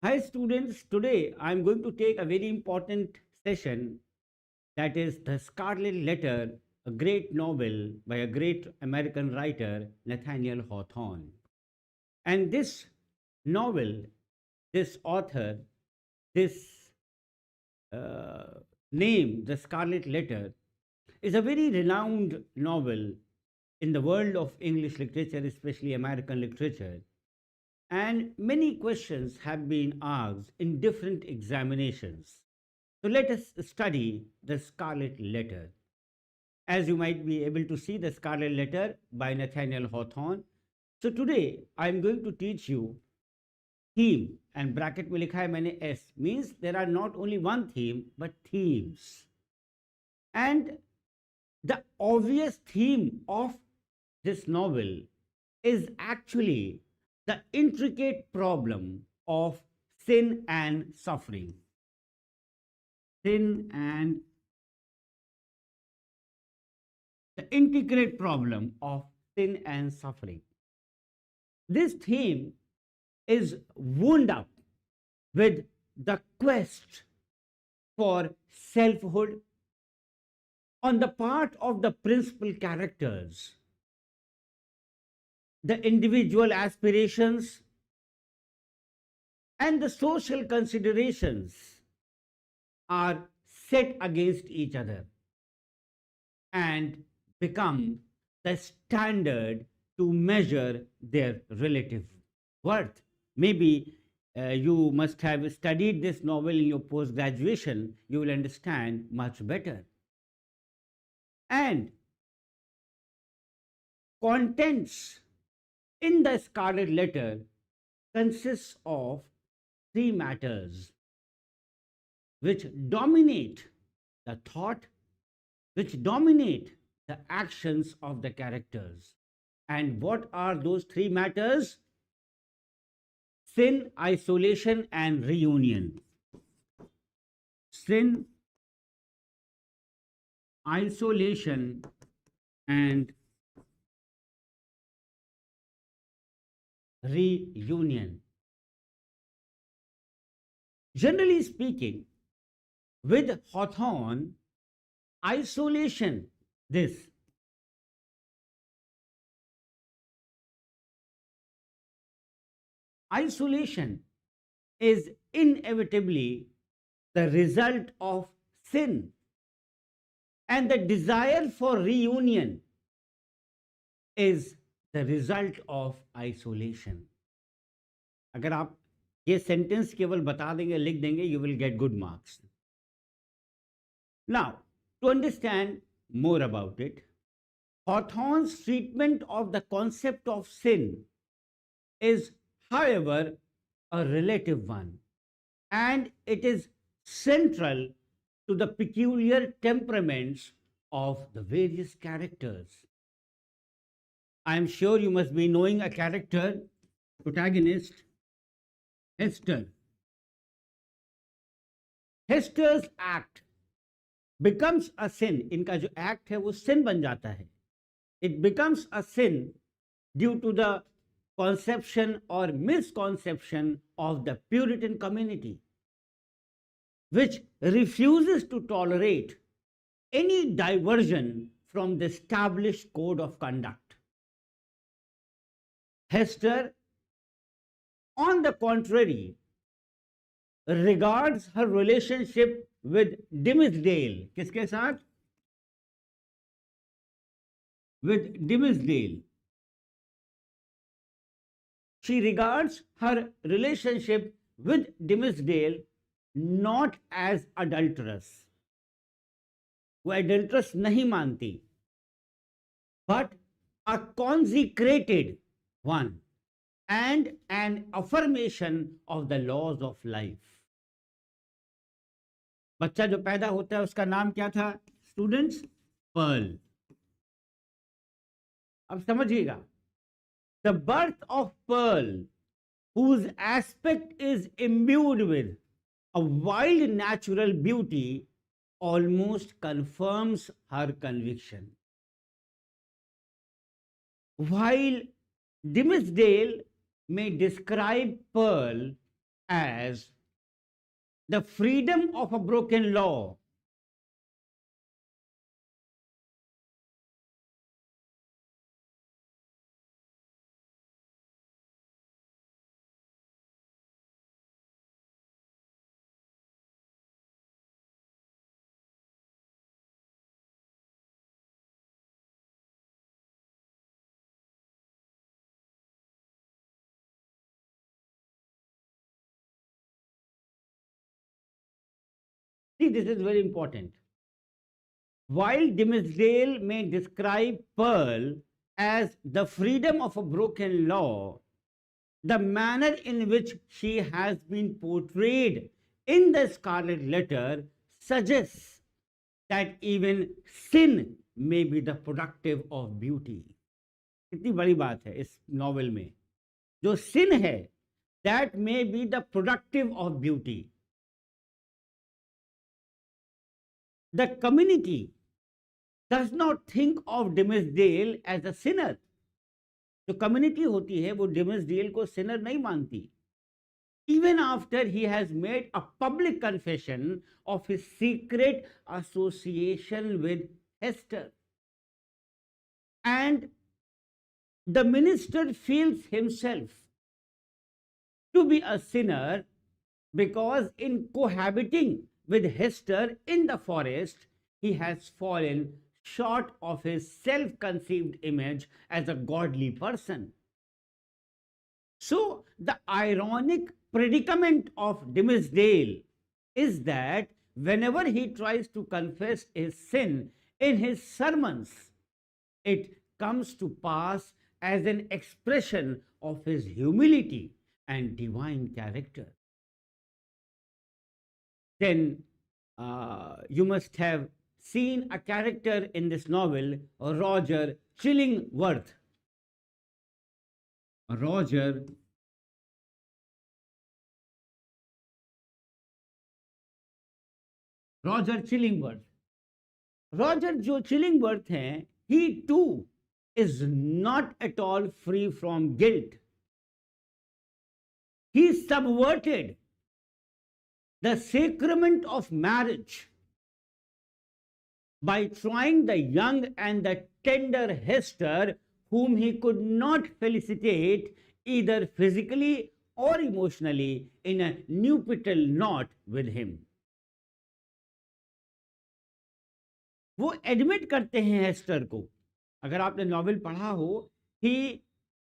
Hi students, today I am going to take a very important session, that is the Scarlet Letter, a great novel by a great American writer, Nathaniel Hawthorne. And this novel, this author, this name, the Scarlet Letter, is a very renowned novel in the world of English literature, especially American literature. And many questions have been asked in different examinations. So let us study the Scarlet Letter. As you might be able to see, the Scarlet Letter by Nathaniel Hawthorne. So today I am going to teach you theme, and bracket में लिखा है मैंने S, means there are not only one theme but themes. And the obvious theme of this novel is actually the intricate problem of sin and suffering. Sin and the intricate problem of sin and suffering. This theme is wound up with the quest for selfhood on the part of the principal characters. The individual aspirations and the social considerations are set against each other and become the standard to measure their relative worth. Maybe you must have studied this novel in your post-graduation. You will understand much better. And contents in the Scarlet Letter consists of three matters which dominate the thought, which dominate the actions of the characters. And what are those three matters? Sin, isolation, and reunion. Sin, isolation, and reunion. Generally speaking, with Hawthorne, isolation, isolation is inevitably the result of sin, and the desire for reunion is the result of isolation. अगर आप ये sentence केवल बता देंगे, लिख देंगे, you will get good marks. Now, to understand more about it, Hawthorne's treatment of the concept of sin is, however, a relative one, and it is central to the peculiar temperaments of the various characters. I am sure you must be knowing a character, protagonist, Hester. Hester's act becomes a sin. इनका जो act है वो sin बन जाता है. It becomes a sin due to the conception or misconception of the Puritan community, which refuses to tolerate any diversion from the established code of conduct. Hester, on the contrary, regards her relationship with Dimmesdale. किसके साथ? With Dimmesdale. She regards her relationship with Dimmesdale not as adulterous. वो adulterous नहीं मानती, but a consecrated one and an affirmation of the laws of life. बच्चा जो पैदा होता है उसका नाम क्या था स्टूडेंट्स? पर्ल. अब समझिएगा, the birth of Pearl, whose aspect is imbued with a wild natural beauty, almost confirms her conviction. While Dimmesdale may describe Pearl as the freedom of a broken law. See, this is very important. While Dimmesdale may describe Pearl as the freedom of a broken law, the manner in which she has been portrayed in the Scarlet Letter suggests that even sin may be the productive of beauty. कितनी बड़ी बात है इस novel में. जो sin है, that may be the productive of beauty. The community does not think of Dimmesdale as a sinner. जो community होती है वो डिमसडेल को सिनर नहीं मानती. Even after he has made a public confession of his secret association with Hester. And the minister feels himself to be a sinner because in cohabiting with Hester in the forest, he has fallen short of his self-conceived image as a godly person. So, the ironic predicament of Dimmesdale is that whenever he tries to confess his sin in his sermons, it comes to pass as an expression of his humility and divine character. Then you must have seen a character in this novel, Roger Chillingworth. Roger Chillingworth. Roger जो Chillingworth हैं, he too is not at all free from guilt. He subverted the sacrament of marriage by trying the young and the tender Hester, whom he could not felicitate either physically or emotionally, in a nuptial knot with him. वो admit करते हैं हेस्टर को. अगर आपने novel पढ़ा हो, he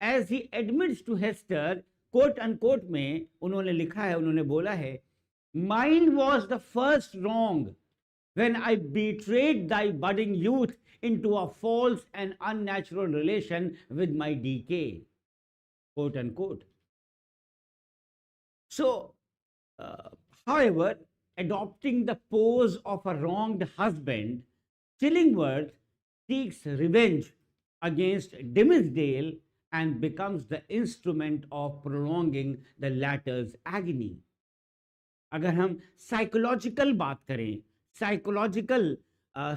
as he admits to Hester, quote unquote में उन्होंने लिखा है, उन्होंने बोला है, mine was the first wrong when I betrayed thy budding youth into a false and unnatural relation with my decay, quote unquote. So, however, adopting the pose of a wronged husband, Chillingworth seeks revenge against Dimmesdale and becomes the instrument of prolonging the latter's agony. अगर हम psychological बात करें, psychological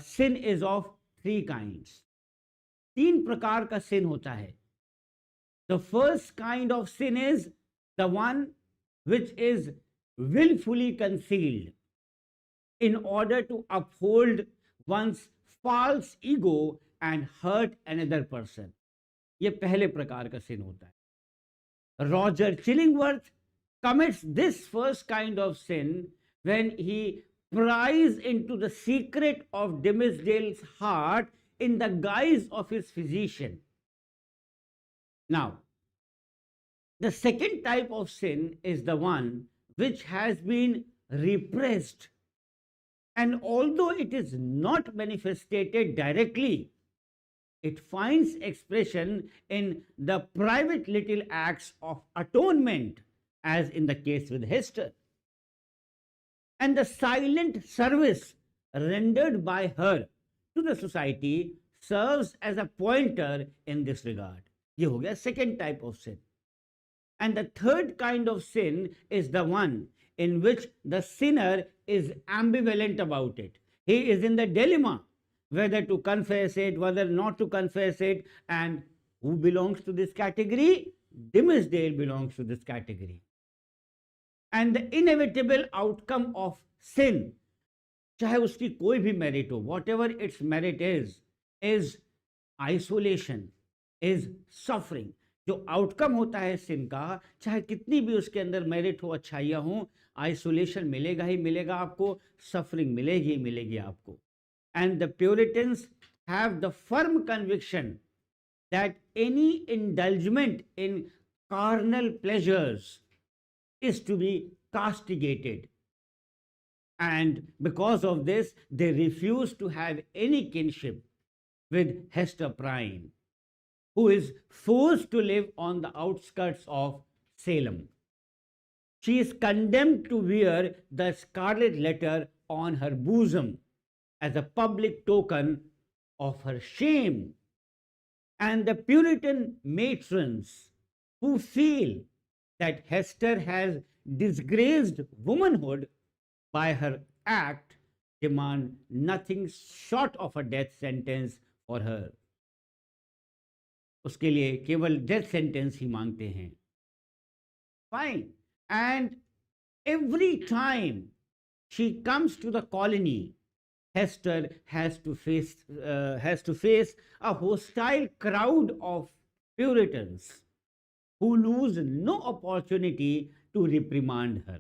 sin is of three kinds. 3 प्रकार का sin होता है. The first kind of sin is the one which is willfully concealed in order to uphold one's false ego and hurt another person. ये पहले प्रकार का sin होता है. Roger Chillingworth commits this first kind of sin when he pries into the secret of Dimmesdale's heart in the guise of his physician. Now, the second type of sin is the one which has been repressed, and although it is not manifested directly, it finds expression in the private little acts of atonement, as in the case with Hester. And the silent service rendered by her to the society serves as a pointer in this regard. ये हो गया second type of sin. And the third kind of sin is the one in which the sinner is ambivalent about it. He is in the dilemma whether to confess it, whether not to confess it. And who belongs to this category? Dimmesdale belongs to this category. and the inevitable outcome of sin, चाहे उसकी कोई भी merit हो, whatever its merit is isolation, is suffering. जो outcome होता है सिन का, चाहे कितनी भी उसके अंदर मेरिट हो, अच्छाइयाँ हो, आइसोलेशन मिलेगा ही मिलेगा आपको, सफरिंग मिलेगी ही मिलेगी आपको. And the Puritans have the firm conviction that any indulgence in carnal pleasures is to be castigated, and because of this they refuse to have any kinship with Hester Prynne, who is forced to live on the outskirts of Salem. She is condemned to wear the scarlet letter on her bosom as a public token of her shame. And the Puritan matrons who feel that Hester has disgraced womanhood by her act demand nothing short of a death sentence for her. उसके लिए केवल death sentence ही मांगते हैं. Fine. And every time she comes to the colony, Hester has to face a hostile crowd of Puritans who lose no opportunity to reprimand her.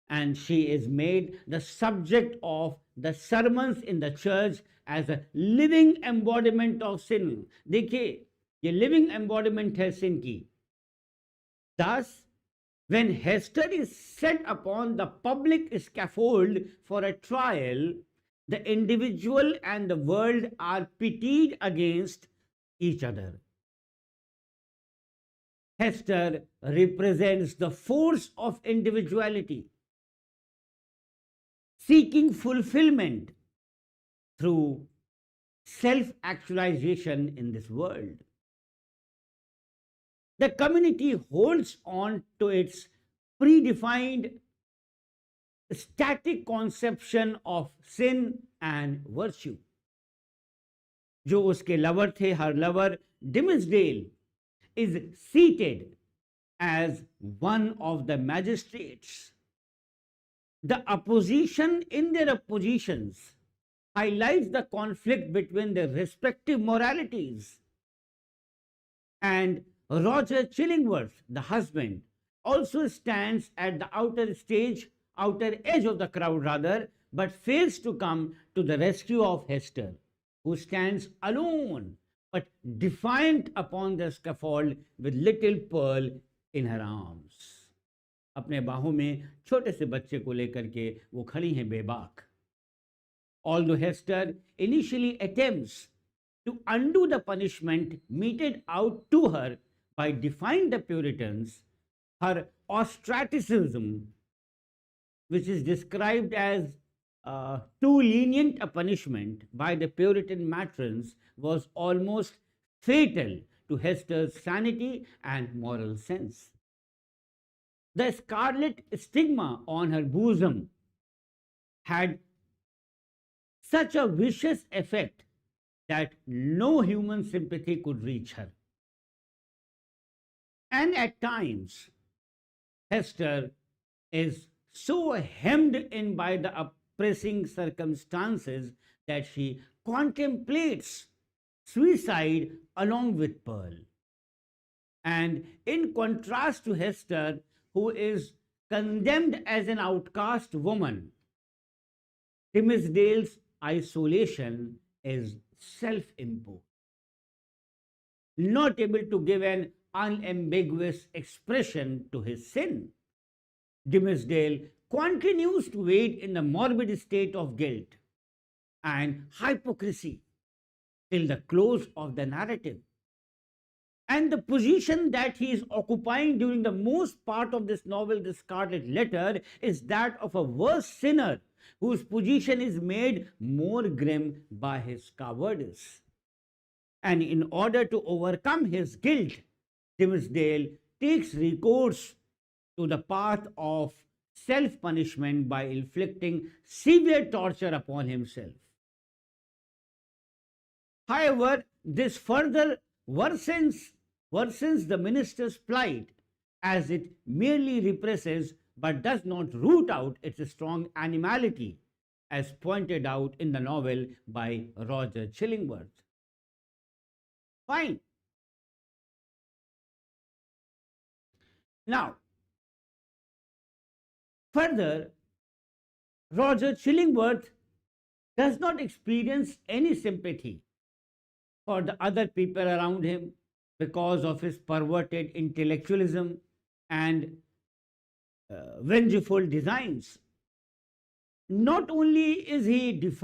And she is made the subject of the sermons in the church as a living embodiment of sin. देखिए, ये living embodiment है sin की. Thus, when Hester is set upon the public scaffold for a trial, the individual and the world are pitted against each other. Hester represents the force of individuality, seeking fulfillment through self-actualization in this world. The community holds on to its predefined static conception of sin and virtue. जो उसके lover थे, her lover Dimmesdale is seated as one of the magistrates. The opposition in their oppositions highlights the conflict between their respective moralities. And Roger Chillingworth, the husband, also stands at the outer edge of the crowd rather, but fails to come to the rescue of Hester, who stands alone but defiant upon the scaffold with little Pearl in her arms. अपने बाहों में छोटे से बच्चे को लेकर के वो खड़ी हैं बेबाक. Although Hester initially attempts to undo the punishment meted out to her by defying the Puritans, her ostracism, which is described as too lenient a punishment by the Puritan matrons, was almost fatal to Hester's sanity and moral sense. The scarlet stigma on her bosom had such a vicious effect that no human sympathy could reach her. And at times, Hester is so hemmed in by the oppressing circumstances that she contemplates suicide along with Pearl. And in contrast to Hester, who is condemned as an outcast woman, Dimmesdale's isolation is self-imposed. Not able to give an unambiguous expression to his sin, Dimmesdale continues to wade in the morbid state of guilt and hypocrisy till the close of the narrative. And the position that he is occupying during the most part of this novel, The Scarlet Letter, is that of a worse sinner whose position is made more grim by his cowardice. And in order to overcome his guilt, Dimmesdale takes recourse to the path of self-punishment by inflicting severe torture upon himself. However, this further worsens the minister's plight as it merely represses but does not root out its strong animality, as pointed out in the novel by Roger Chillingworth. Fine. Now, further, Roger Chillingworth does not experience any sympathy for the other people around him because of his perverted intellectualism and vengeful designs. Not only is he deformed